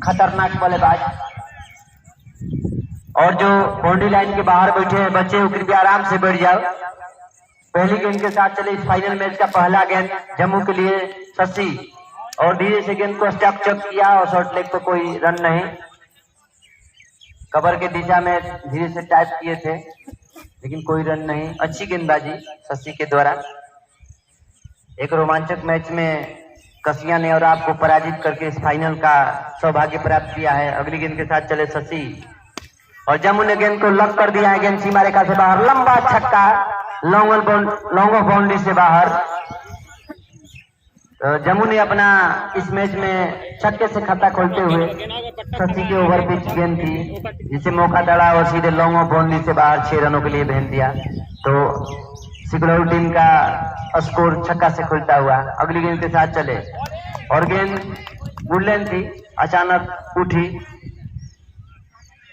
खतरनाक बल्लेबाज। और जो बाउंड्री लाइन के बाहर बैठे हैं बच्चे वो कृपया आराम से बैठ जाओ। पहली गेंद के साथ चले इस फाइनल मैच का पहला गेंद जम्मू के लिए शशि, और धीरे से गेंद को स्टक चक किया और शॉर्ट लेग पर कोई रन नहीं। कवर के दिशा में धीरे से टाइप किए थे लेकिन कोई रन नहीं। अच्छी गेंदबाजी शशि के द्वारा। एक रोमांचक मैच में कसिया ने और आपको पराजित करके इस फाइनल का सौभाग्य प्राप्त किया है। अगली गेंद के साथ चले शशि और जम्मू ने गेंद को लॉक कर दिया है। गेंद सीमा रेखा से बाहर, लंबा छक्का लॉन्ग ऑफ बाउंड्री से बाहर। तो जम्मू ने अपना इस मैच में छक्के से खाता खोलते हुए शशि के ओवर पिच गेंद थी जिसे मौका दड़ा और सीधे लॉन्ग ऑफ बाउंड्री से बाहर 6 रनों के लिए भेज दिया। तो सिकरौल टीम का स्कोर छक्का से खुलता हुआ। अगली गेंद के साथ चले और गेंद वुडलैंड थी, अचानक उठी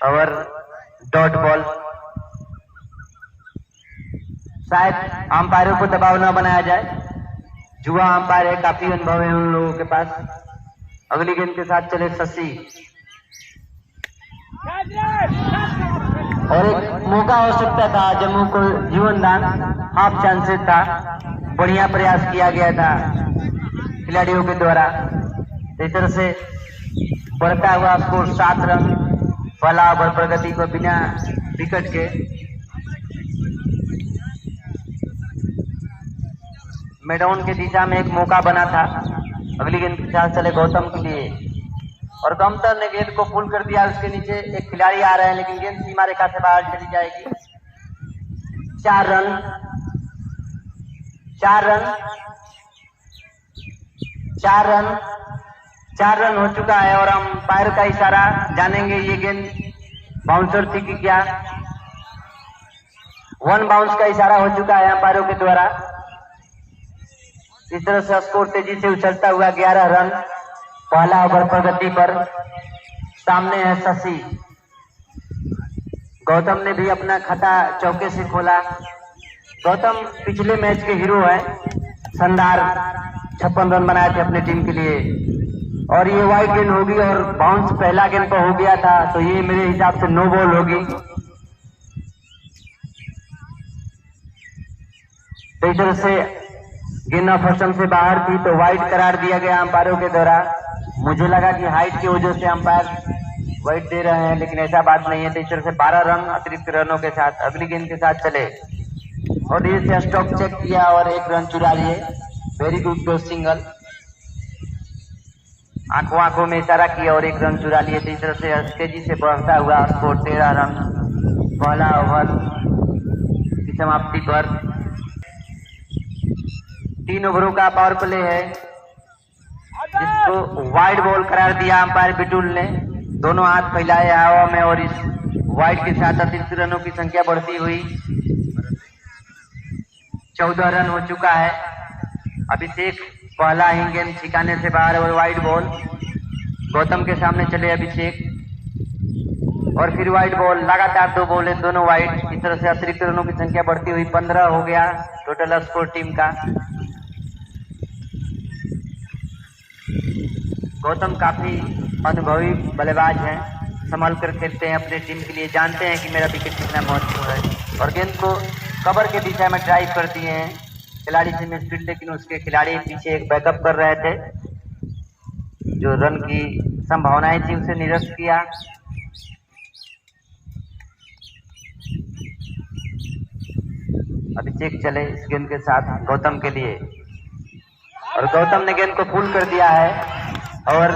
और डॉट बॉल। शायद अंपायरों को दबाव न बनाया जाए, जुआ अंपायर है, काफी अनुभव है उन लोगों के पास। अगली गेंद के साथ चले शशि और एक मौका हो सकता था जम्मू को जीवन दान, हाफ चांसेस था। बढ़िया प्रयास किया गया था खिलाड़ियों के द्वारा। इस तरह से बढ़ता हुआ स्कोर 7 रन। पहला ओवर प्रगति को बिना विकेट के। मेडॉन के दिशा में एक मौका बना था। अगली गेंद के साथ चले गौतम के लिए और गौतम ने गेंद को पुल कर दिया। उसके नीचे एक खिलाड़ी आ रहे हैं लेकिन गेंद सीमा रेखा से बाहर चली जाएगी। 4 रन 4 रन 4 रन 4 रन हो चुका है और अंपायर का इशारा जानेंगे ये गेंद बाउंसर थी कि क्या। 1 बाउंस का इशारा हो चुका है अंपायरों के द्वारा। इस तरह से स्कोर तेजी से उछलता हुआ 11 रन। पहला ओवर प्रगति पर। सामने है शशि। गौतम ने भी अपना खाता चौके से खोला। गौतम पिछले मैच के हीरो है। शानदार 56 रन बनाए थे अपने टीम के लिए और ये वाइड गेंद होगी और बाउंस पहला गेंद पर हो गया था तो ये मेरे हिसाब से नो बॉल होगी। तो इस तरह से गेंद ऑप्शन से बाहर थी तो वाइड करार दिया गया अंपायरों के द्वारा। मुझे लगा कि हाइट की वजह से अंपायर वाइड दे रहे हैं लेकिन ऐसा बात नहीं है। तो इस तरह से 12 रन अतिरिक्त रनों के साथ अगली गेंद के साथ चले और धीरे से स्टॉक चेक किया और 1 रन चुरा लिए। वेरी गुड डो सिंगल। आंखों में इशारा किया और 1 रन चुरा लिए। तो इस तरह से तेजी से बढ़ता हुआ स्कोर 13 रन। पहला ओवर की समाप्ति पर 3 ओवरों का पावर प्ले है जिसको वाइड बॉल करार दिया अंपायर बिटुल ने। दोनों हाथ फैलाए हवा में और इस वाइड के साथ अतिरिक्त रनों की संख्या बढ़ती हुई 14 रन हो चुका है। अभिषेक पहला ही गेंद ठिकाने से बाहर और वाइड बॉल। गौतम के सामने चले अभिषेक और फिर वाइड बॉल। लगातार 2 बॉल है, दोनों वाइड। इस तरह से अतिरिक्त रनों की संख्या बढ़ती हुई 15 हो गया टोटल स्कोर टीम का। गौतम काफी अनुभवी बल्लेबाज हैं, संभाल कर खेलते हैं अपने टीम के लिए, जानते हैं कि मेरा विकेट कितना महत्वपूर्ण है और गेंद को कवर के दिशा में ड्राइव कर दिए हैं खिलाड़ी से मिडफील्ड। लेकिन उसके खिलाड़ी पीछे एक बैकअप कर रहे थे, जो रन की संभावनाएं थी उसे निरस्त किया। अभिषेक चले इस गेंद के साथ गौतम के लिए और गौतम ने गेंद को पुल कर दिया है और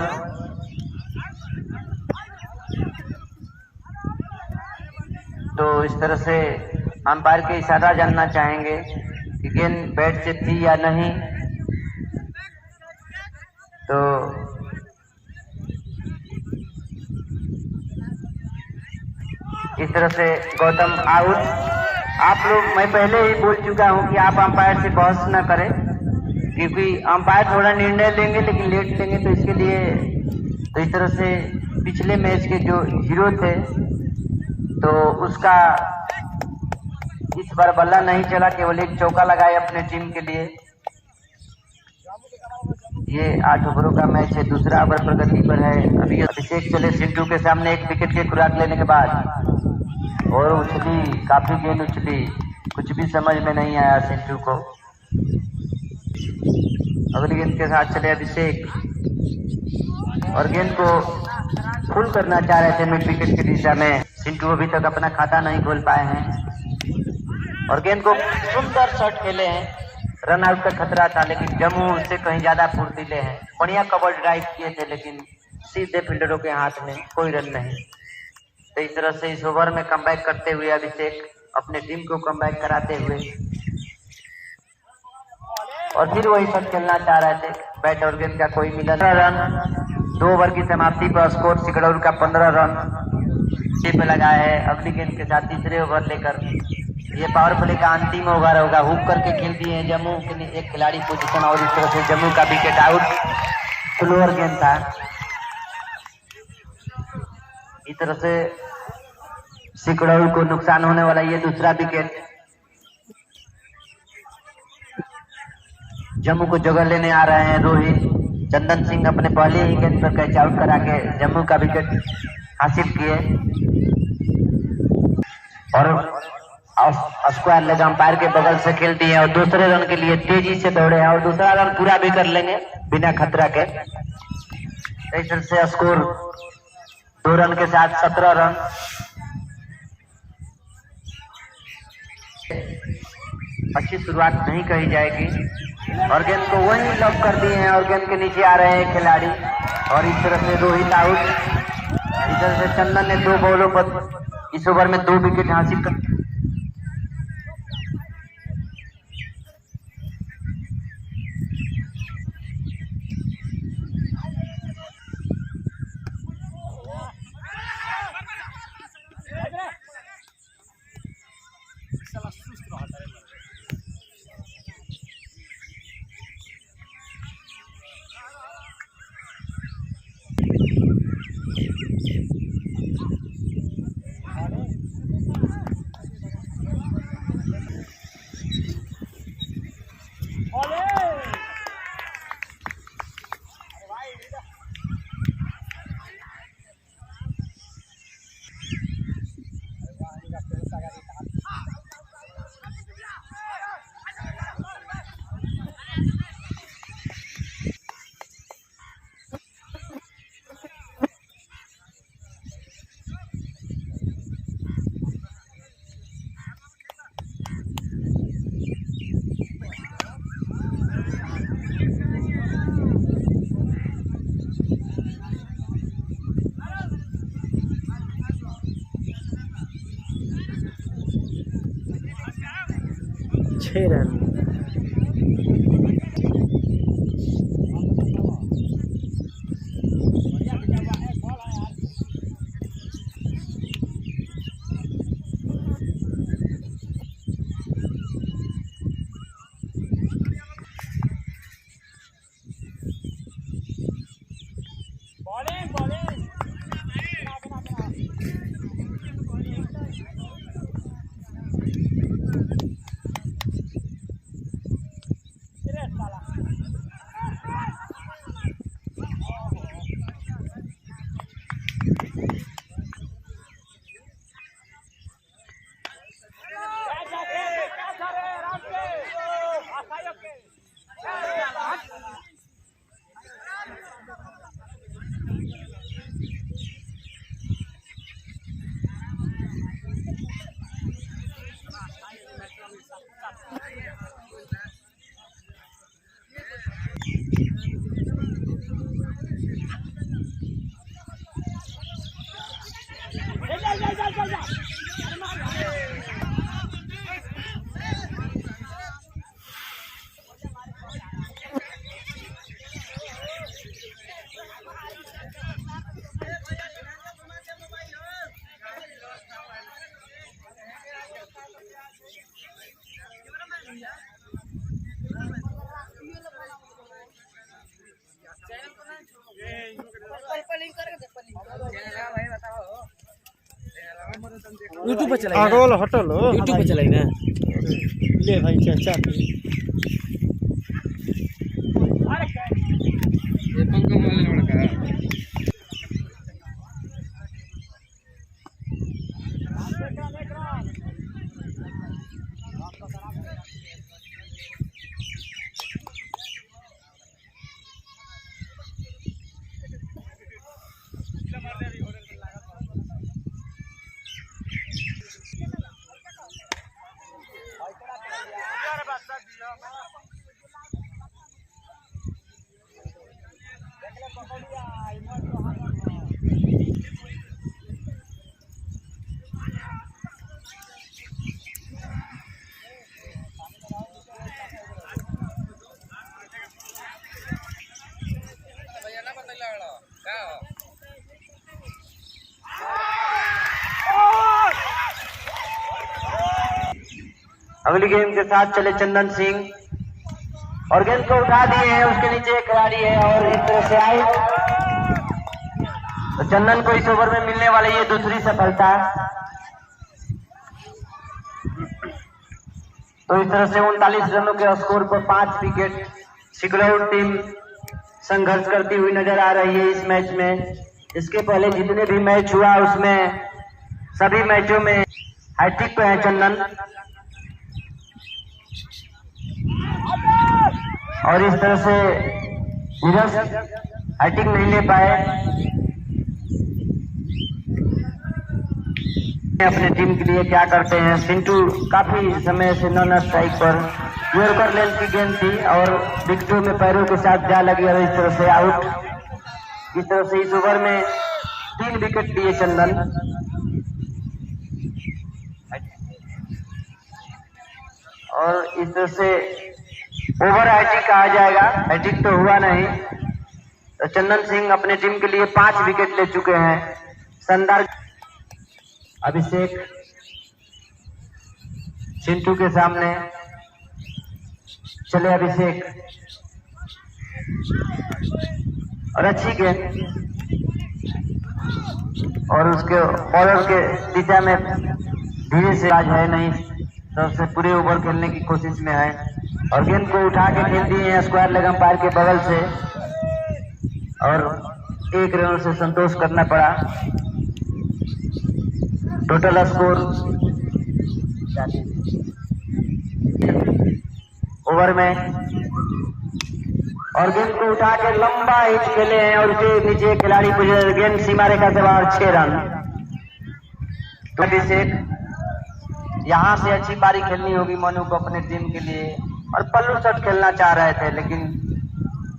तो इस तरह से अंपायर के इशारा जानना चाहेंगे कि गेंद बैट से थी या नहीं। तो इस तरह से गौतम आउट। आप लोग, मैं पहले ही बोल चुका हूं कि आप अंपायर से बहस न करें क्योंकि अंपायर थोड़ा निर्णय लेंगे लेकिन लेट लेंगे। तो इसके लिए तो इस तरह से पिछले मैच के जो हीरो थे तो उसका इस बार बल्ला नहीं चला, केवल 1 चौका लगाए अपने टीम के लिए। ये 8 ओवरों का मैच है, दूसरा ओवर प्रगति पर है। अभी अभिषेक चले सिंटू के सामने 1 विकेट की खुराक लेने के बाद, और उछली, काफी गेंद उछली, कुछ भी समझ में नहीं आया सिंटू को। अगली गेंद के साथ चले अभिषेक, और गेंद को फुल करना चाह रहे थे मिड विकेट की दिशा में। सिंटू अभी तक अपना खाता नहीं खोल पाए हैं, और गेंद को सुंदर शॉट खेले हैं। रन आउट का खतरा था, लेकिन जम्मू उससे कहीं ज्यादा फुर्तीले हैं। बढ़िया कवर ड्राइव किए थे, लेकिन सीधे फील्डरों के हाथ में, कोई रन नहीं। तो इस तरह से इस ओवर में कमबैक करते हुए अभिषेक अपने टीम को कमबैक कराते हुए, और फिर वही शॉट खेलना चाह रहे थे। बैट और गेंद का कोई मिलन। 15 रन 2 ओवर की समाप्ति पर स्कोर सिकड़ौर का 15 रन पे लगा है। अगली गेंद के साथ तीसरे ओवर लेकर ये पावर प्ले का अंतिम ओवर होगा। हुक करके खेल दिए हैं जम्मू के एक खिलाड़ी पोजीशन, और इस तरह से जम्मू का विकेट आउट। स्लोअर गेंद था। इस तरह से सिकड़ौर को नुकसान होने वाला ये दूसरा विकेट। जम्मू को जगह लेने आ रहे हैं रोहित। चंदन सिंह अपने पहले ही गेंद पर कैच आउट करा के जम्मू का विकेट हासिल किए, और स्क्वायर लेग अंपायर के बगल से खेल दिए, और दूसरे रन के लिए तेजी से दौड़े हैं, और दूसरा रन पूरा भी कर लेंगे बिना खतरा के। इस तरह से स्कोर 2 रन के साथ 17 रन। अच्छी शुरुआत नहीं कही जाएगी, और गेंद को वहीं लॉक कर दिए हैं, और गेंद के नीचे आ रहे हैं खिलाड़ी, और इस तरह से रोहित आउट। इस तरह से चंदन ने 2 बॉलों पर इस ओवर में 2 विकेट हासिल कर। रन। यूट्यूब पे चलाइए आगोल होटल हो यूट्यूब पे चलाइए ना ले भाई चाचा अगली गेंद के साथ चले चंदन सिंह और गेंद को उठा दिए हैं, उसके नीचे एक खिलाड़ी है और इस तरह से आए तो चंदन को इस ओवर में मिलने वाली ये दूसरी सफलता। तो इस तरह से 39 रनों के स्कोर पर 5 विकेट सिकलौर टीम संघर्ष करती हुई नजर आ रही है इस मैच में। इसके पहले जितने भी मैच हुआ उसमें सभी मैचों में हैट्रिक पे है चंदन और इस तरह से नीरज हैट्रिक नहीं ले पाए। अपने टीम के लिए क्या करते हैं, सिंटू काफी समय से नॉन स्ट्राइक पर यॉर्कर लेंथ की गेंद थी और विकेटों में पैरों के साथ जा लगी और इस तरह से आउट। इस तरह से इस ओवर में 3 विकेट लिए चंदन और इस तरह से ओवर हैट्रिक कहा जाएगा, हैट्रिक तो हुआ नहीं। तो चंदन सिंह अपने टीम के लिए 5 विकेट ले चुके हैं। शानदार अभिषेक चिंटू के सामने चले अभिषेक और अच्छी गेंद और उसके बॉलर के दिशा में धीरे से आज है नहीं, सबसे पूरे ओवर खेलने की कोशिश में है और गेंद को उठा के खेल दिए हैं स्क्वायर लेग अंपायर के बगल से और 1 रन से संतोष करना पड़ा। टोटल स्कोर ओवर में और गेंद को उठा के लंबा हिट खेले हैं और उसके नीचे खिलाड़ी गुजर, गेंद सीमा रेखा से बाहर 6 रन। अभिषेक यहां से अच्छी पारी खेलनी होगी मनु को अपने टीम के लिए और पल्लू शॉट खेलना चाह रहे थे लेकिन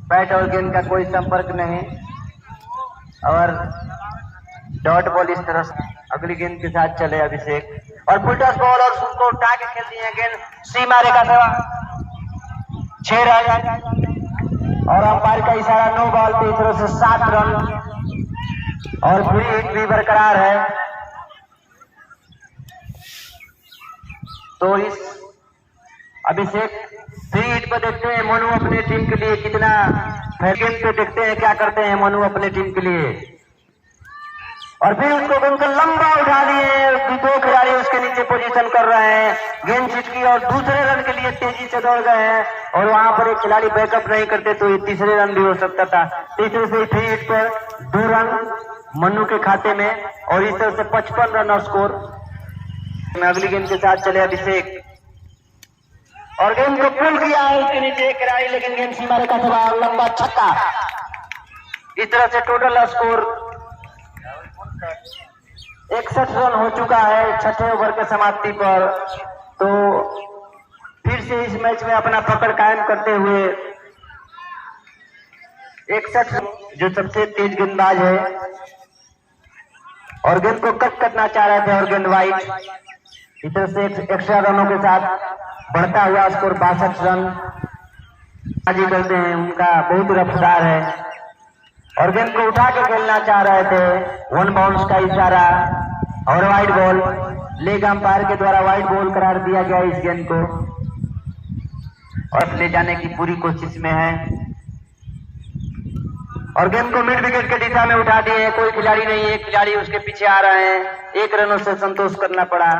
बैट और गेंद का कोई संपर्क नहीं और डॉट बॉल इस तरह से अगली गेंद के साथ चले अभिषेक और फुल टॉस बॉल और उसको उठा के खेल दिए गेंद सीमा रेखा से 6 रन और अंपायर का इशारा नो बॉल पे इस तरह से 7 रन और फ्री हिट भी बरकरार है। तो इस अभिषेक फ्री हिट पर देखते हैं मनु अपने टीम के लिए कितना, गेंद पे देखते हैं क्या करते हैं मनु अपने टीम के लिए और फिर उसको गेंद को लंबा उठा दिए, 2 खिलाड़ी उसके नीचे पोजीशन कर रहे हैं, गेंद छिटकी और दूसरे रन के लिए तेजी से दौड़ गए हैं और वहां पर एक खिलाड़ी बैकअप नहीं करते तो ये तीसरे रन भी हो सकता था। तीसरे से फ्री हिट पर 2 रन मनु के खाते में और इस तरह से 55 रन स्कोर। अगली गेंद के साथ चले अभिषेक और गेंद को पुल किया है उसके नीचे एक खिलाड़ी लेकिन गेंद सीमा रेखा से बाहर, लंबा छक्का। इस तरह से टोटल स्कोर 61 रन हो चुका है 6ठे ओवर के समाप्ति पर। तो फिर से इस मैच में अपना पकड़ कायम करते हुए 61 जो सबसे तेज गेंदबाज है और गेंद को कट करना चाह रहे थे और गेंद वाइड। इस तरह से एक्स्ट्रा रनों के साथ बढ़ता हुआ स्कोर 62 रन बाजी करते हैं, उनका बहुत रफ्तार है और गेंद को उठा के खेलना चाह रहे थे। 1 बाउंस का इशारा और वाइड बॉल, लेग अंपायर के द्वारा वाइड बॉल करार दिया गया इस गेंद को और ले जाने की पूरी कोशिश में है और गेंद को मिड विकेट के दिशा में उठा दिए। कोई खिलाड़ी नहीं, एक खिलाड़ी उसके पीछे आ रहे हैं, 1 रनों से संतोष करना पड़ा।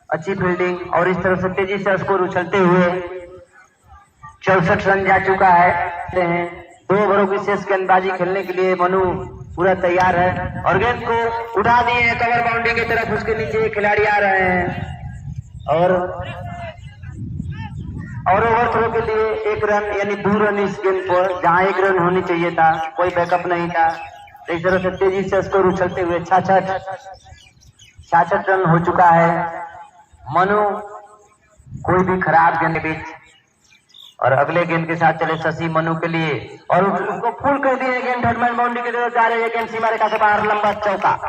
अच्छी फील्डिंग और इस तरह से तेजी से स्कोर उछलते हुए 64 रन जा चुका है। 2 ओवरों की शेष गेंदबाजी खेलने के लिए मनु पूरा तैयार है और गेंद को उठा दिए हैं कवर बाउंड्री की तरफ, उसके नीचे एक खिलाड़ी आ रहे हैं और ओवर थ्रो के लिए 1 रन यानी 2 रन इस गेंद पर, जहां 1 रन होनी चाहिए था, कोई बैकअप नहीं था। तो इस तरह से तेजी से स्कोर उछलते हुए 66 रन हो चुका है। मनु कोई भी खराब गेंद के बीच और अगले गेंद के साथ चले शशि मनु के लिए और उसको फुल कर दिए, गेंद थर्ड बाउंड्री की तरफ जा रही है, गेंद सीमा रेखा से बाहर, लंबा चौका।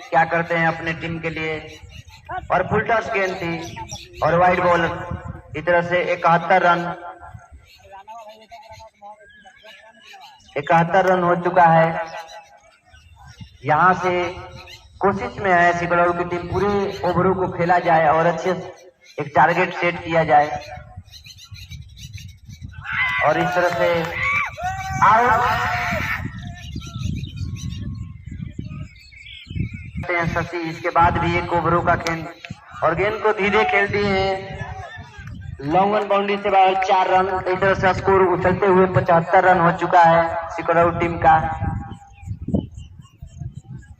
क्या करते हैं अपने टीम के लिए। और फुल टॉस गेंद थी और वाइड बॉल। इस तरह से 71 रन हो चुका है। यहाँ से कोशिश में है सिकड़ौर की टीम पूरे ओवरों को खेला जाए और अच्छे एक टारगेट सेट किया जाए। और इस तरह से आउट शशि। इसके बाद भी एक ओवरों का गेंद और गेंद को धीरे खेल दिए हैं। लॉन्ग रन बाउंड्री से बाहर 4 रन। इस तरह से स्कोर उछलते हुए 75 रन हो चुका है सिकड़ौर टीम का।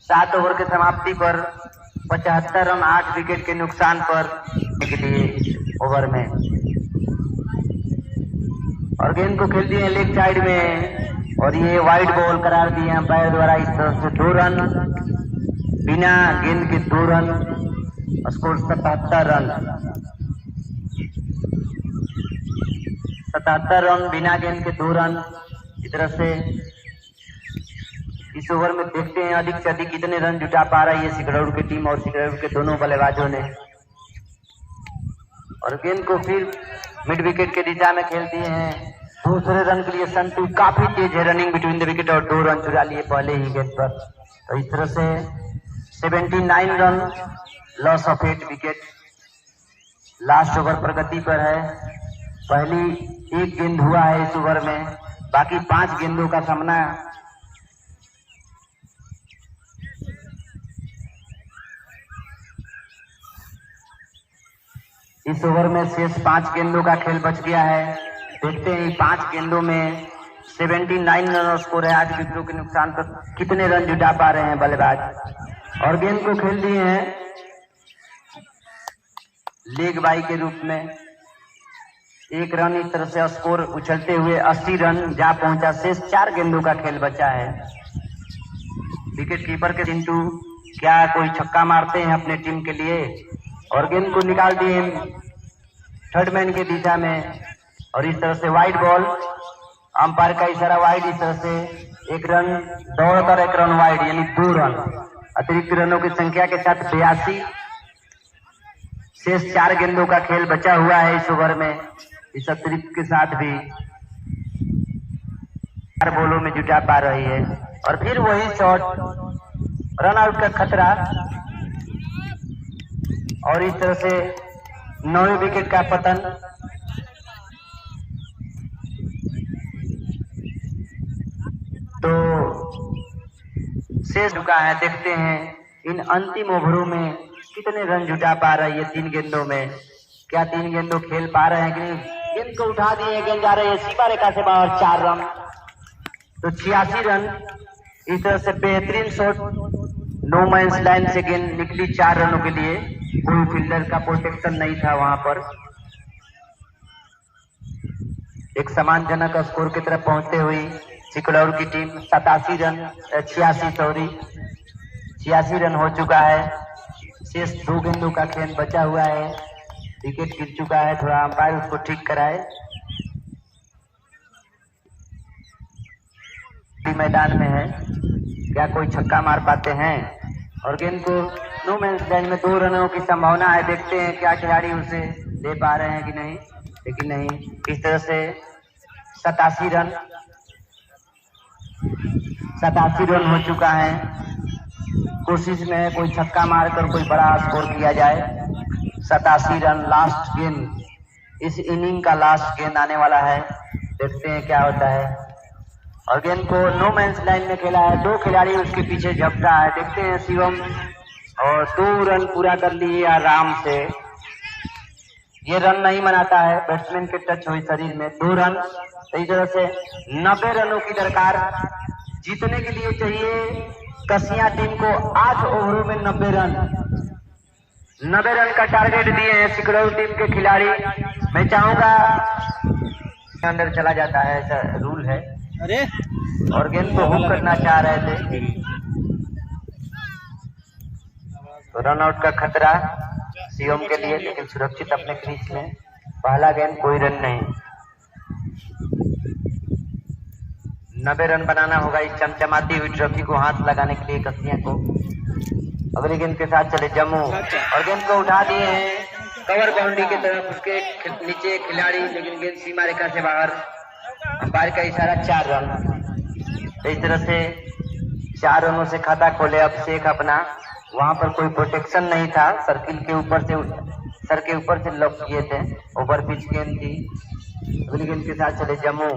7 ओवर के समाप्ति पर 75 रन 8 विकेट के नुकसान पर के लिए ओवर में। और गेंद को खेल दिए हैं लेग साइड में और ये वाइड बॉल करार दिए अंपायर द्वारा। इस तरह से 2 रन बिना गेंद के 2 रन। Score 77 run. 77 रन बिना गेंद के 2 रन। इस तरह से इस ओवर में देखते हैं अधिक से अधिक कितने रन जुटा पा रही है सिकड़ौर की टीम और सिकड़ौर के दोनों बल्लेबाजों ने। और गेंद को फिर मिड विकेट के दिशा में खेल दिए हैं। दूसरे रन के लिए संतु काफी तेज है रनिंग बिटवीन द विकेट और 2 रन चुरा लिए पहले ही गेंद पर। तो इस तरह से 79 run loss of 8 wicket. Last over प्रगति पर है। पहली 1 गेंद हुआ है इस ओवर में, बाकी 5 गेंदों का सामना। इस ओवर में शेष 5 गेंदों का खेल बच गया है। देखते हैं 5 गेंदों में 79 रन स्कोर है। 8 विकेटों के नुकसान पर कितने रन जुटा पा रहे हैं बल्लेबाज। और गेंद को खेल दिए हैं लेग बाई के रूप में। 1 रन। इस तरह से स्कोर उछलते हुए 80 रन जा पहुंचा। शेष 4 गेंदों का खेल बचा है। विकेट कीपर के चिंटू क्या कोई छक्का मारते हैं अपने टीम के लिए। और गेंद को निकाल दिए थर्ड मैन के दिशा में। और इस तरह से वाइड बॉल। अंपायर का इशारा वाइड। इस तरह से 1 रन दौड़कर 1 रन वाइड यानी 2 रन। अतिरिक्त रनों की संख्या के साथ 82। शेष 4 गेंदों का खेल बचा हुआ है इस ओवर में। इस अतिरिक्त के साथ भी 4 बॉलों में जुटा पा रही है। और फिर वही शॉट, रन आउट का खतरा। और इस तरह से 9वें विकेट का पतन। तो शेष चुका है। देखते हैं इन अंतिम ओवरों में कितने रन जुटा पा रही है 3 गेंदों में। क्या 3 गेंदों खेल पा रहे हैं कि नहीं। गेंद को उठा दिए, गेंद जा रही है सीमा रेखा से बाहर। 4 रन। तो 86 रन। इस तरह से बेहतरीन शॉट। नो मैंस लाइन से गेंद निकली 4 रनों के लिए। कोई फील्डर का प्रोटेक्शन नहीं था वहां पर। एक सम्मानजनक स्कोर की तरफ पहुंचते हुई सिकड़ौर की टीम 86 रन हो चुका है। शेष 2 गेंदों का खेल बचा हुआ है। विकेट गिर चुका है, थोड़ा अंपायर उसको ठीक कराए। मैदान में है, क्या कोई छक्का मार पाते हैं। और गेंद को नो मैंस लाइन में 2 रनों की संभावना है। देखते हैं क्या खिलाड़ी उसे ले पा रहे हैं कि नहीं। लेकिन नहीं। इस तरह से 87 रन हो चुका है। कोशिश में है कोई छक्का मारकर कोई बड़ा स्कोर किया जाए। 87 रन। लास्ट गेंद, इस इनिंग का लास्ट गेंद आने वाला है। देखते हैं क्या होता है। और गेंद को नो मैंस लाइन में खेला है। 2 खिलाड़ी उसके पीछे झपटा है। देखते हैं शिवम। और 2 रन पूरा कर लिए आराम से। ये रन नहीं मनाता है, बैट्समैन के टच हुई शरीर में। 2 रन। तो इस तरह से 90 रनों की दरकार जीतने के लिए चाहिए कसिया टीम को। 8 ओवरों में 90 रन। 90 रन का टारगेट दिए हैं सिकड़ौर टीम के खिलाड़ी। मैं चाहूंगा अंदर चला जाता है, ऐसा रूल है। अरे और गेंद को हुक करना चाह रहे थे। तो रन आउट का खतरा सीएम के लिए, लेकिन सुरक्षित अपने क्रीज में। पहला गेंद, कोई रन नहीं। 90 रन बनाना होगा इस चमचमाती हुई ट्रॉफी को हाथ लगाने के लिए कसिया को। अगली गेंद के साथ चले जम्मू और गेंद को उठा दिए हैं कवर बाउंड्री की तरफ, उसके नीचे खिलाड़ी, लेकिन गेंद सीमा रेखा से बाहर। अंपायर का इशारा 4 रन। तो इस तरह से 4 रनों से खाता खोले अब शेख अपना। वहां पर कोई प्रोटेक्शन नहीं था, सर्किल के ऊपर से, सर के ऊपर से लॉक किए थे। ओवर पिच गेंद थी। अगली गेंद के साथ चले जम्मू।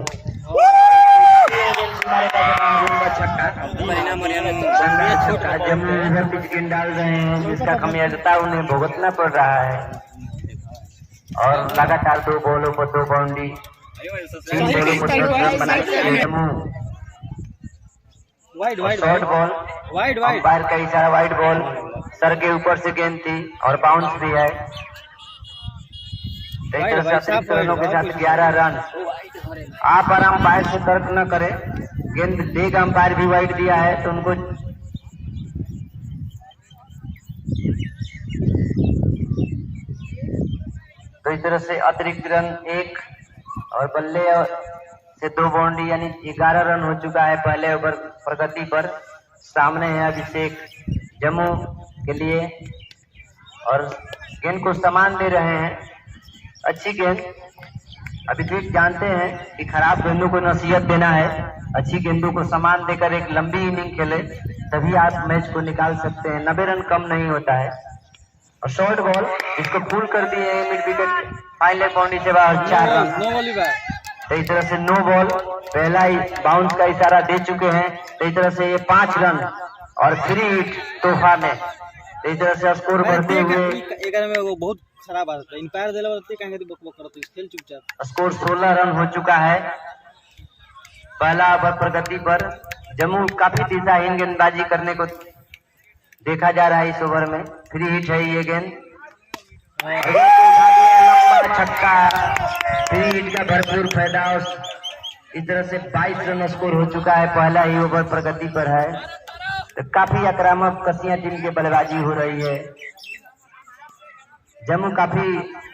छक्का जम्मू इधर पिच गेंद डाल रहे हैं, जिसका खमियाजा उन्हें भुगतना पड़ रहा है। और लगातार 2 बॉलों पर 2 बाउंड्री, 3 बॉलों पर 10 रन बनाए जम्मू। शॉर्ट बॉल, अंपायर का इशारा वाइड बॉल। सर के ऊपर से गेंद थी और बाउंस भी है। रनों के साथ 11 रन। आप और अंपायर से तर्क न करें, गेंद देगा अंपायर भी वाइड दिया है तो उनको तो इस तरह से अतिरिक्त रन 1 और बल्ले से 2 बाउंड्री, यानी 11 रन हो चुका है पहले ओवर प्रगति पर। सामने है अभिषेक जम्मू के लिए और गेंद को सामान दे रहे हैं। अच्छी गेंद। अभिषेक जानते हैं कि खराब गेंदों को नसीहत देना है, अच्छी गेंदों को सामान देकर एक लंबी इनिंग खेले तभी आप मैच को निकाल सकते हैं। 90 रन कम नहीं होता है। और शॉर्ट बॉल जिसको फुल कर दिए मिड विकेट, फाइनल बाउंड्री से बाहर 4 रन। तो इस तरह से नो बॉल, पहला ही बाउंस का इशारा दे चुके हैं। तो इस तरह से ये 5 रन और फ्री हिट तोहफा में। तो इस तरह से स्कोर बढ़ते हुए बहुत खराब आता है। इंपायर देला रहते कहेंगे तो बकबक करते खेल चुपचाप। स्कोर 16 रन हो चुका है पहला ओवर प्रगति पर। जम्मू काफी दिशाहीन गेंदबाजी करने को देखा जा रहा है इस ओवर में। फ्री हिट है ये गेंद। छक्का, फ्री हिट का भरपूर फायदा। इस तरह से 22 रन स्कोर हो चुका है, पहला ही ओवर प्रगति पर है। तो काफी आक्रामक कसियां टीम की बल्लेबाजी हो रही है। जम्मू काफी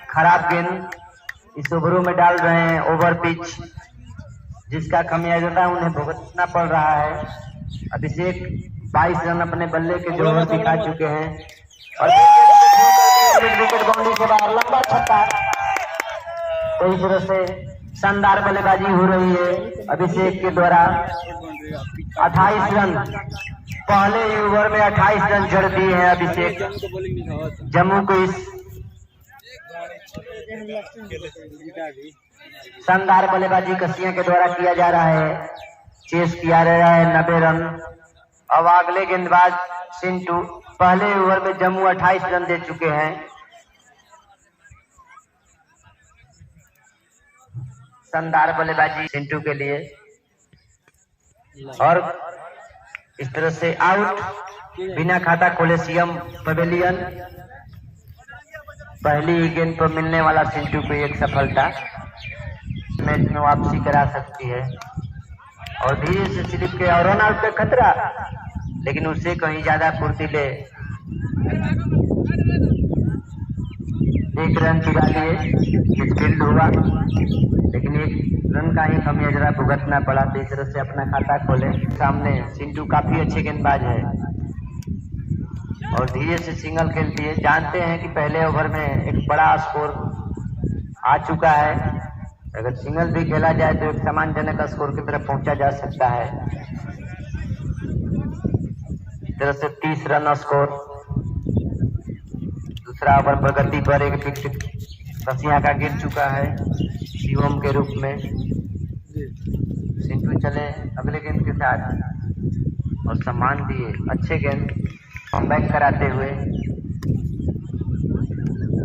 खराब गेंद इस ओवरों में डाल रहे हैं, ओवर पिच, जिसका खमियाजा उन्हें भुगतना पड़ रहा है। अभिषेक 22 रन अपने बल्ले के जोर दिखा चुके हैं और विकेट बाउंड्री के बाहर लंबा छक्का। तो इस तरह से शानदार बल्लेबाजी हो रही है अभिषेक के द्वारा। 28 रन, पहले ही ओवर में 28 रन जड़ दिए हैं अभिषेक। जम्मू को इस शानदार बल्लेबाजी कसियां के द्वारा किया जा रहा है। चेस किया जा रहा है 90 रन। अब अगले गेंदबाज सिंटू, पहले ओवर में जम्मू 28 रन दे चुके हैं। शानदार बल्लेबाजी सिंटू के लिए और इस तरह से आउट, बिना खाता खोले सीएम पवेलियन। पहली ही गेंद पर मिलने वाला सिंटू को एक सफलता मैच में वापसी करा सकती है। और धीरे से स्लिप के और रन आउट का खतरा, लेकिन उससे कहीं ज्यादा फुर्तीले 1 रन चुरा लिए, मिसफील्ड हुआ, लेकिन 1 रन का ही खमियाजा भुगतना पड़ा। तो इस तरह से अपना खाता खोले। सामने सिंटू काफी अच्छे गेंदबाज है और धीरे से सिंगल खेल दिए। जानते हैं कि पहले ओवर में एक बड़ा स्कोर आ चुका है, अगर सिंगल भी खेला जाए तो एक सम्मानजनक स्कोर की तरफ पहुंचा जा सकता है। इस तरह से 30 रन स्कोर। दूसरा ओवर प्रगति पर एक विकेट कसिया का गिर चुका है शिवम के रूप में। सिंटू चले अगले गेंद के साथ और सम्मान दिए, अच्छे गेंद कमबैक कराते हुए।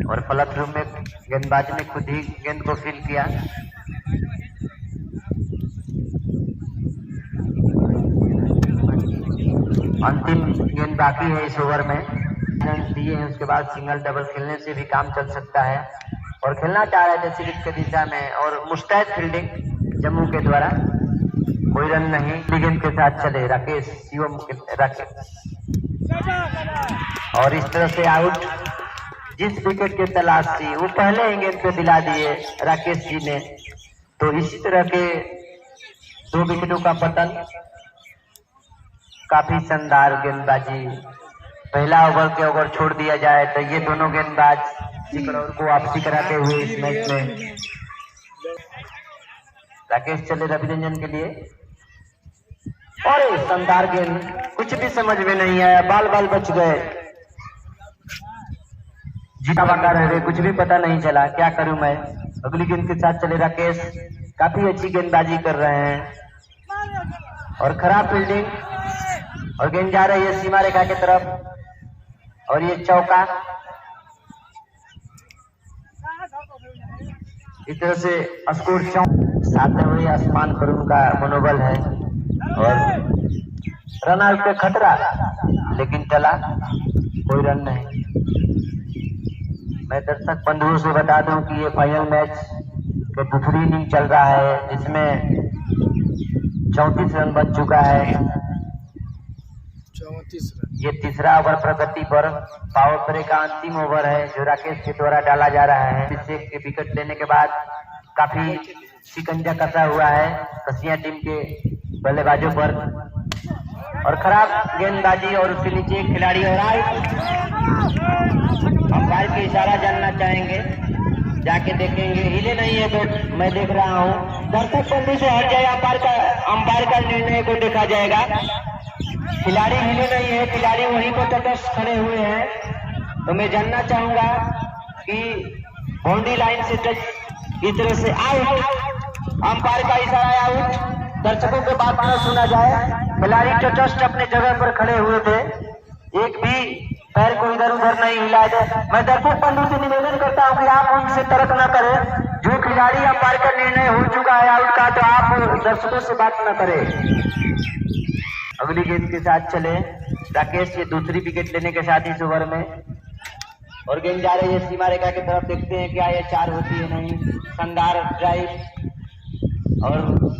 और फलत रूप में गेंदबाज ने खुद ही गेंद को फील किया। अंतिम गेंद बाकी है इस ओवर में, दिए हैं। उसके बाद सिंगल डबल खेलने से भी काम चल सकता है और खेलना चाह रहे थे स्लिप के दिशा में। और मुस्तैद फील्डिंग जम्मू के द्वारा, कोई रन नहीं। गेंद के साथ चले राकेश शिवम राकेश और इस तरह से आउट। जिस विकेट की तलाश थी वो पहले ही गेंद पे दिला दिए राकेश जी ने। तो इसी तरह के 2 विकेटों का पतन। काफी शानदार गेंदबाजी पहला ओवर के ओवर छोड़ दिया जाए तो ये दोनों गेंदबाज सिकड़ौर को वापसी कराते हुए इस मैच में। राकेश चले रवि रंजन के लिए और शानदार गेंद, कुछ भी समझ में नहीं आया, बाल बाल बच गए, जीता बाका रह गए, कुछ भी पता नहीं चला, क्या करूं मैं। अगली गेंद के साथ चले राकेश, काफी अच्छी गेंदबाजी कर रहे हैं और खराब फील्डिंग और गेंद जा रही है सीमा रेखा की तरफ और ये चौका। इस तरह से स्कोर 7वें आसमान पर उनका मनोबल है और रन आउट पे खतरा, लेकिन चला, कोई रन नहीं। मैं दर्शक बंधुओं से बता दूं कि ये फाइनल मैच के दूसरी इनिंग चल रहा है, जिसमें 34 रन बन चुका है। 34 रन। ये तीसरा ओवर प्रगति पर पावर प्ले का अंतिम ओवर है जो राकेश के द्वारा डाला जा रहा है। अभिषेक के विकेट लेने के बाद काफी शिकंजा कसा हुआ है कसिया टीम के बल्लेबाजों पर और खराब गेंदबाजी और उसके नीचे एक खिलाड़ी और अंपायर का इशारा जानना चाहेंगे, जाके देखेंगे। हिले नहीं है तो मैं देख रहा हूँ, दर्शक बंदी से हट जाए, अंपायर का निर्णय को देखा जाएगा। खिलाड़ी हिले नहीं है, खिलाड़ी वहीं पर तटस्थ खड़े हुए हैं। तो मैं जानना चाहूंगा कि बाउंड्री लाइन से टच, इस तरह से आउट, अंपायर का इशारा आउट, दर्शकों के बात न सुना जाए। खिलाड़ी तटस्थ अपने जगह पर खड़े हुए थे, एक भी पैर को इधर उधर नहीं हिलाए थे। मैं दर्शक बंधु से निवेदन करता हूं कि आप उनसे तर्क न करें, जो खिलाड़ी अंपायर का निर्णय हो चुका है आउट का, तो आप दर्शकों से बात न करें। अगली गेंद के साथ चले राकेश, ये दूसरी विकेट लेने के साथ इस ओवर में और गेंद जा रही है सीमा रेखा की तरफ। देखते हैं क्या ये 4 होती है नहीं। शानदार ड्राइव और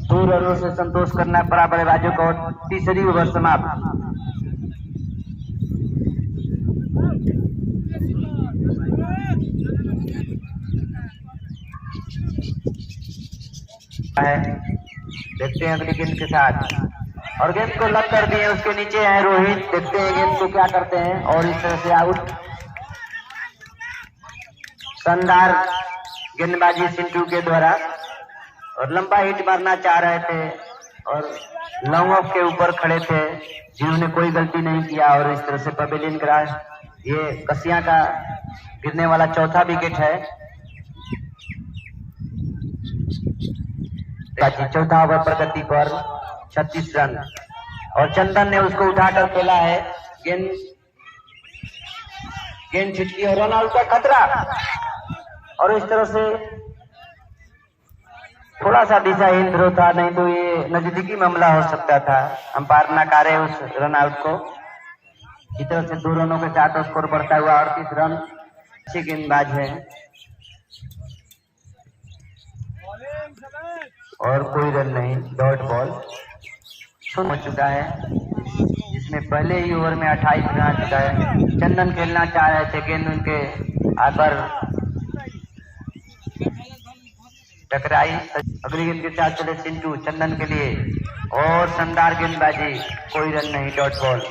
2 रनों से संतोष करना पड़ा बल्लेबाजों को। तीसरी ओवर समाप्त। देखते हैं अगली गेंद के साथ और गेंद को लग कर दिए, उसके नीचे है रोहित। देखते हैं गेंद को क्या करते हैं और इस तरह से आउट। शानदार गेंदबाजी सिंटू के द्वारा और लंबा हिट मारना चाह रहे थे और लॉन्ग ऑफ के ऊपर खड़े थे, जिन्होंने कोई गलती नहीं किया और इस तरह से पवेलियन क्रॉस। ये कसिया का गिरने वाला चौथा विकेट है। चौथा ओवर प्रगति पर 36 रन और चंदन ने उसको उठाकर खेला है। गेंद छिटकी और रन आउट का खतरा और इस तरह से थोड़ा सा दिशाहीन थ्रो था, नहीं तो ये नजदीकी मामला हो सकता था। अंपायर नकारे उस रन आउट को। इस तरह से 2 रनों के साथ स्कोर बढ़ता हुआ 38 रन। अच्छी गेंदबाज है और कोई रन नहीं, डॉट बॉल हो चुका है, जिसमें पहले ही ओवर में 28 रन आ चुका है। चंदन खेलना चाह रहे थे, गेंद उनके आकर टकराई। अगली गेंद के साथ चले सिंटू चंदन के लिए और शानदार गेंदबाजी, कोई रन नहीं, डॉट बॉल।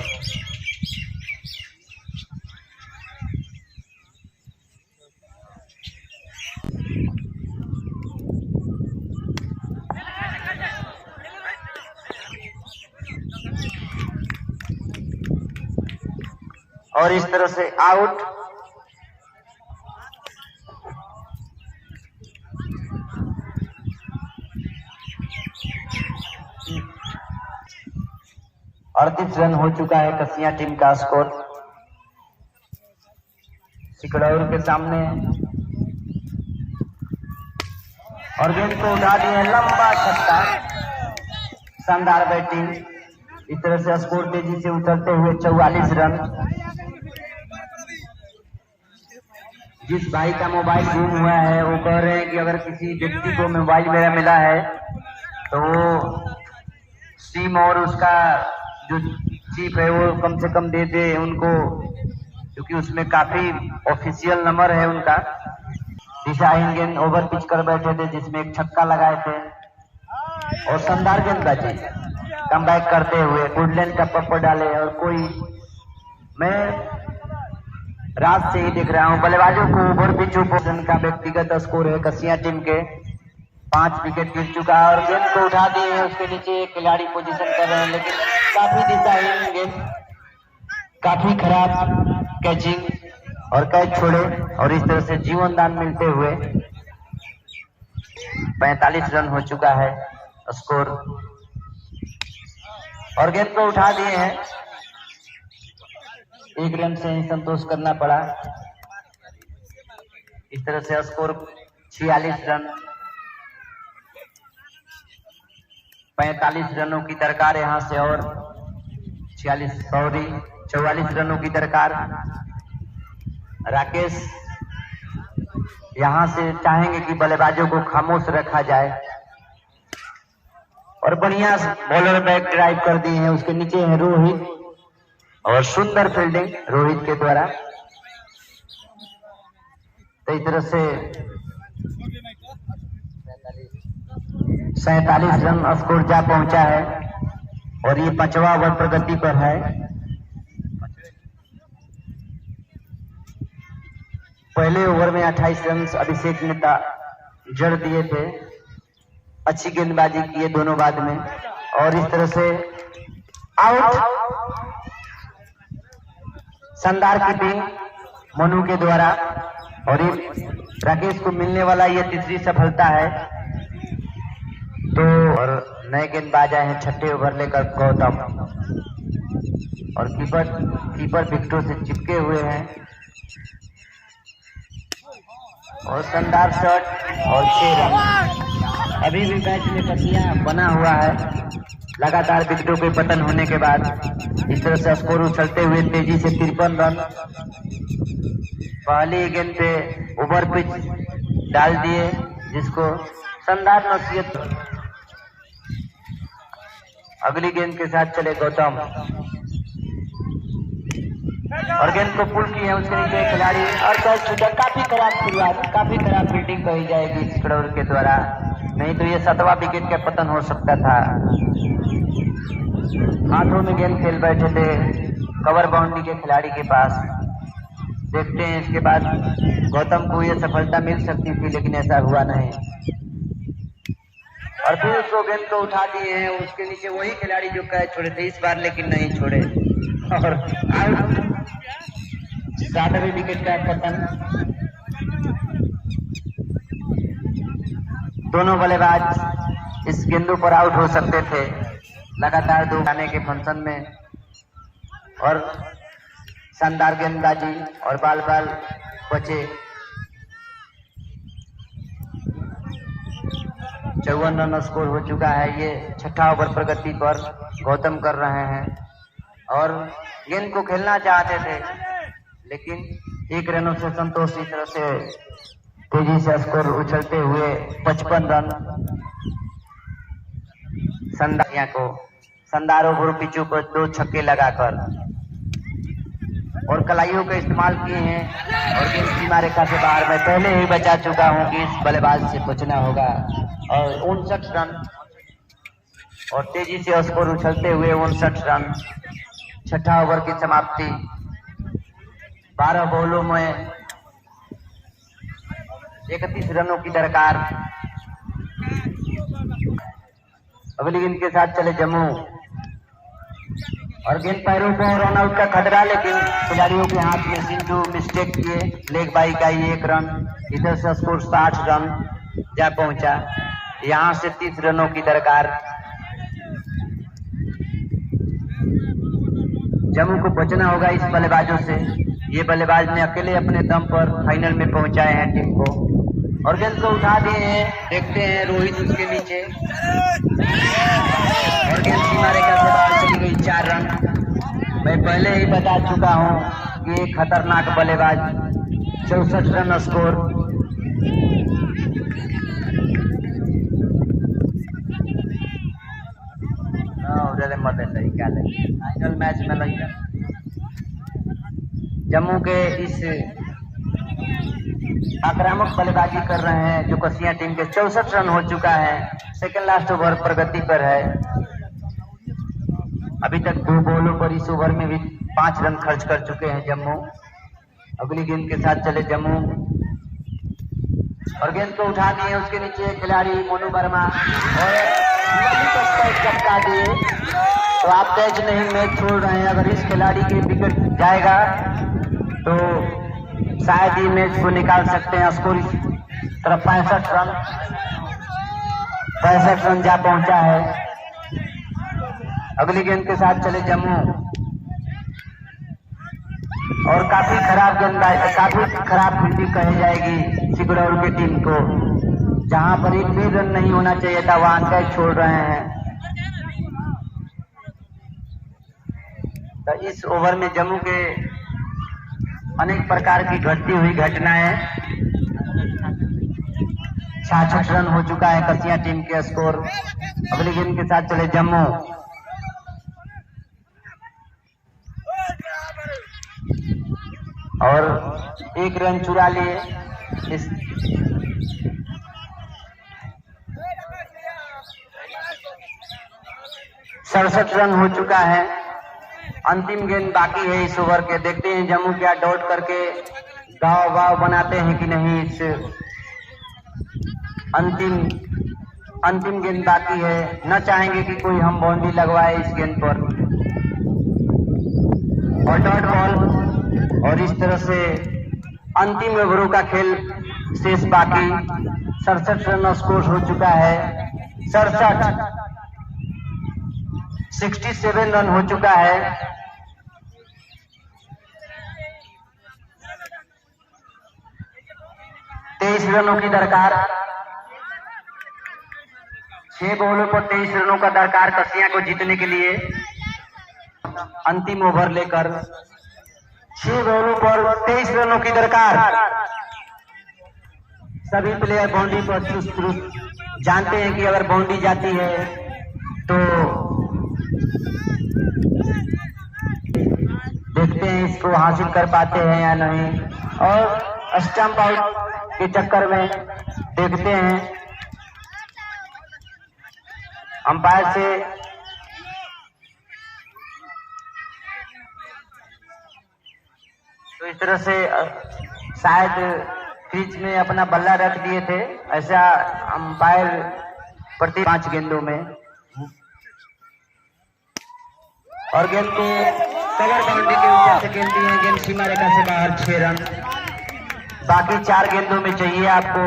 और इस तरह से आउट। अड़तीस रन हो चुका है कसिया टीम का स्कोर। सिकड़ौर के सामने और गेंद को उठा दिए, लंबा छक्का, शानदार बैटिंग। इस तरह से स्कोर तेजी से उतरते हुए 44 रन। जिस भाई का मोबाइल गुम हुआ है वो कह रहे हैं कि अगर किसी व्यक्ति को मोबाइल मेरा मिला है तो वो सिम और उसका जो चिप है वो कम से कम दे दे उनको, क्योंकि उसमें काफी ऑफिशियल नंबर है उनका। दिशाहीन गेंद ओवर पिच कर बैठे थे, जिसमें एक छक्का लगाए थे और शानदार गेंदबाजी, कमबैक करते हुए वुडलैंड का पप्पर डाले और कोई मैं रात से ही देख रहा हूँ बल्लेबाजों को ओवर पिच पोजीशन का व्यक्तिगत स्कोर है कसिया टीम के 5 विकेट गिर चुका है और गेंद को उठा दिए हैं। उसके नीचे एक खिलाड़ी पोजीशन कर रहे हैं, लेकिन काफी दिशाहीन गेंद, काफी खराब कैचिंग और कैच छोड़े और इस तरह से जीवन दान मिलते हुए 45 रन हो चुका है स्कोर और गेंद को उठा दिए हैं। 1 रन से ही संतोष करना पड़ा। इस तरह से स्कोर 46 रन, 45 रनों की दरकार यहां से और 44 रनों की दरकार। राकेश यहां से चाहेंगे कि बल्लेबाजों को खामोश रखा जाए और बढ़िया बॉलर बैक ड्राइव कर दिए हैं। उसके नीचे है रोहित और सुंदर फील्डिंग रोहित के द्वारा। तो इस तरह से 47 रन स्कोर जा पहुंचा है और ये 5वां ओवर प्रगति पर है। पहले ओवर में 28 रन अभिषेक ने जड़ दिए थे। अच्छी गेंदबाजी की है दोनों बाद में और इस तरह से आउट। शानदार कीपिंग मनु के द्वारा और ये राकेश को मिलने वाला ये तीसरी सफलता है। तो और नए गेंदबाज आए हैं 6ठे ओवर लेकर गौतम और कीपर विकेटों से चिपके हुए हैं और शानदार शॉट और 6 रन। अभी भी मैच में कसिया बना हुआ है लगातार विकेटों के पतन होने के बाद। इस तरह से स्कोर उछलते हुए तेजी से 53 रन। पहली गेंद पे ओवर पिच डाल दिए जिसको शानदार नसीहत। अगली गेंद के साथ चले गौतम और गेंद को पुल की है उसके नीचे खिलाड़ी और कैच छूटा। काफी खराब शुरुआत, काफी खराब फील्डिंग कही जाएगी इस खिलाड़ी के द्वारा, नहीं तो ये 7वां विकेट का पतन हो सकता था। हाथों में गेंद खेल बैठे थे कवर बाउंड्री के खिलाड़ी के पास। देखते हैं इसके बाद गौतम को ये सफलता मिल सकती थी, लेकिन ऐसा हुआ नहीं और फिर उसको गेंद को उठा दिए हैं। उसके नीचे वही खिलाड़ी जो कैच छोड़े थे इस बार, लेकिन नहीं छोड़े और 7वें विकेट का पतन। दोनों बल्लेबाज इस गेंदों पर आउट हो सकते थे लगातार 2 आने के फंक्शन में और शानदार गेंदबाजी और बाल बचे। 54 रन स्कोर हो चुका है। ये 6ठा ओवर प्रगति पर गौतम कर रहे हैं और गेंद को खेलना चाहते थे, लेकिन 1 रनों से संतोष। इस तरह से तेजी से स्कोर उछलते हुए 55 रन। संदारिया को शानदार ओवर पिचों पर 2 छक्के लगाकर और कलाइयों का इस्तेमाल किए हैं और गेंद सीमा रेखा से बाहर। मैं पहले ही बचा चुका हूं कि इस बल्लेबाज से बचना होगा और 59 रन और तेजी से स्कोर उछलते हुए 59 रन। 6ठा ओवर की समाप्ति। 12 बॉलों में 31 रनों की दरकार। अगली गेंद के साथ चले जम्मू और गेंद पैरों को रन आउट का खतरा, लेकिन खिलाड़ियों के हाथ में सिंधु मिस्टेक किए। लेग बाई का 1 रन। इधर से स्कोर 60 रन जा पहुंचा। यहां से 30 रनों की दरकार। जम्मू को बचना होगा इस बल्लेबाजों से। ये बल्लेबाज ने अकेले अपने दम पर फाइनल में पहुंचाए हैं टीम को और गेंद को उठा दिए हैं। देखते हैं रोहित उसके नीचे और गेंद सीमा रेखा से बाहर चली गई। 4 रन। मैं पहले ही बता चुका हूं कि एक खतरनाक बल्लेबाज। 64 रन स्कोर। फाइनल मैच में लगे जम्मू के इस आक्रामक बल्लेबाजी कर रहे हैं जो कसिया टीम के। 64 रन हो चुका है। सेकंड लास्ट ओवर प्रगति पर है। अभी तक 2 बॉलों पर इस ओवर में भी 5 रन खर्च कर चुके हैं जम्मू। अगली गेंद के साथ चले जम्मू और गेंद को उठा दिए, उसके नीचे खिलाड़ी मोनू वर्मा और चटका दिए। तो आप कैच नहीं मैच छोड़ रहे हैं। अगर इस खिलाड़ी के विकेट जाएगा तो शायद ही मैच को निकाल सकते हैं। स्कोर इस तरफ 65 रन जा पहुंचा है। अगली गेंद के साथ चले जम्मू और काफी खराब गेंदबाजी, काफी खराब फील्डिंग कही जाएगी सिगरौर की टीम को। जहां पर एक भी रन नहीं होना चाहिए था वहां कैच छोड़ रहे हैं। तो इस ओवर में जम्मू के अनेक प्रकार की घटती हुई घटनाएं। 66 रन हो चुका है कसिया टीम के स्कोर। अगली गेंद के साथ चले जम्मू और 1 रन चुरा लिए। इस 67 रन हो चुका है। अंतिम गेंद बाकी है इस ओवर के। देखते हैं जम्मू क्या डॉट करके गाँव वाव बनाते हैं कि नहीं। इस अंतिम गेंद बाकी है। न चाहेंगे कि कोई हम बाउंड्री लगवाए इस गेंद पर और डॉट बॉल। और इस तरह से अंतिम ओवरों का खेल शेष बाकी। 67 रन स्कोर हो चुका है। 67 रन हो चुका है। तेईस रनों की दरकार। 6 बॉलों पर 23 रनों का दरकार कसिया को जीतने के लिए। अंतिम ओवर लेकर 6 बॉलों पर 23 रनों की दरकार। सभी प्लेयर बाउंड्री पर चुस्त जानते हैं कि अगर बाउंड्री जाती है तो देखते हैं इसको हासिल कर पाते हैं या नहीं। और स्टंप आउट के चक्कर में देखते हैं अंपायर से तो इस तरह से शायद क्रीज में अपना बल्ला रख दिए थे। ऐसा अंपायर प्रति 5 गेंदों में। और गेंद को कवर बाउंड्री के ऊपर से खेलती है। गेंद सीमा रेखा से बाहर। 6 रन बाकी 4 गेंदों में चाहिए आपको।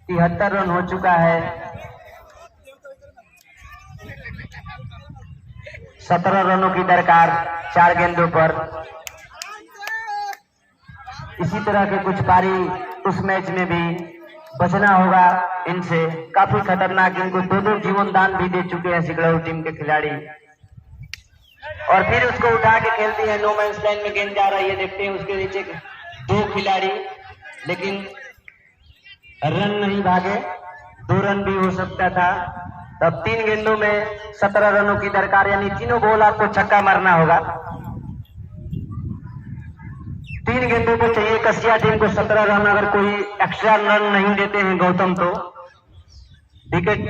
73 रन हो चुका है। 17 रनों की दरकार 4 गेंदों पर। इसी तरह के कुछ पारी उस मैच में भी बचना होगा इनसे। काफी खतरनाक, इनको 2-2 जीवन दान भी दे चुके हैं सिगरौर टीम के खिलाड़ी। और फिर उसको उठा के खेलती है। नो मैंस लाइन में गेंद जा रही है। देखते हैं उसके नीचे 2 खिलाड़ी, लेकिन रन नहीं भागे। 2 रन भी हो सकता था। तब 3 गेंदों में 17 रनों की दरकार, यानी तीनों बॉल आपको छक्का मारना होगा। 3 गेंदों को चाहिए कसिया टीम को 17 रन। अगर कोई एक्स्ट्रा रन नहीं देते हैं गौतम तो विकेट।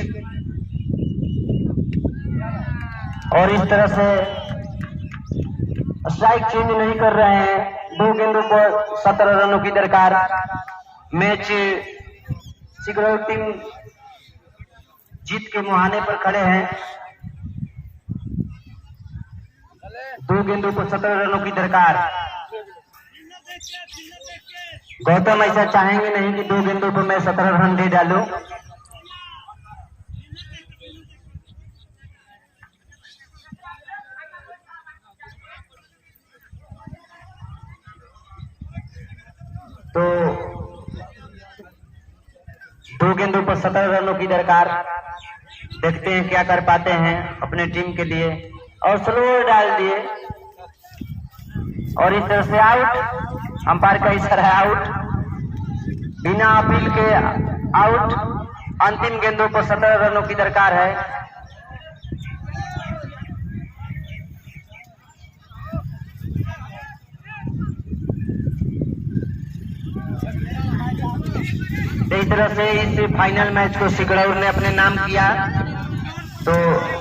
और इस तरह से स्ट्राइक चेंज नहीं कर रहे हैं। 2 गेंदों पर 17 रनों की दरकार। मैच सिगरौर टीम जीत के मुहाने पर खड़े हैं। 2 गेंदों पर 17 रनों की दरकार। गौतम ऐसा चाहेंगे नहीं कि 2 गेंदों पर मैं 17 रन दे डालूं। तो 2 गेंदों पर 17 रनों की दरकार। देखते हैं क्या कर पाते हैं अपने टीम के लिए। और स्लो डाल दिए और इस तरह से आउट। अंपायर का इशारा है आउट। बिना अपील के आउट। अंतिम गेंदों पर 17 रनों की दरकार है। इस तरह से इस फाइनल मैच को सिगरौर ने अपने नाम किया। तो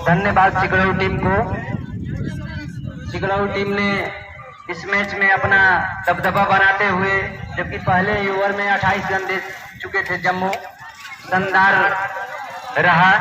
धन्यवाद सिगरौर टीम को। चिकलाऊ टीम ने इस मैच में अपना दबदबा बनाते हुए, जबकि पहले ओवर में 28 रन दे चुके थे जम्मू, शानदार रहा।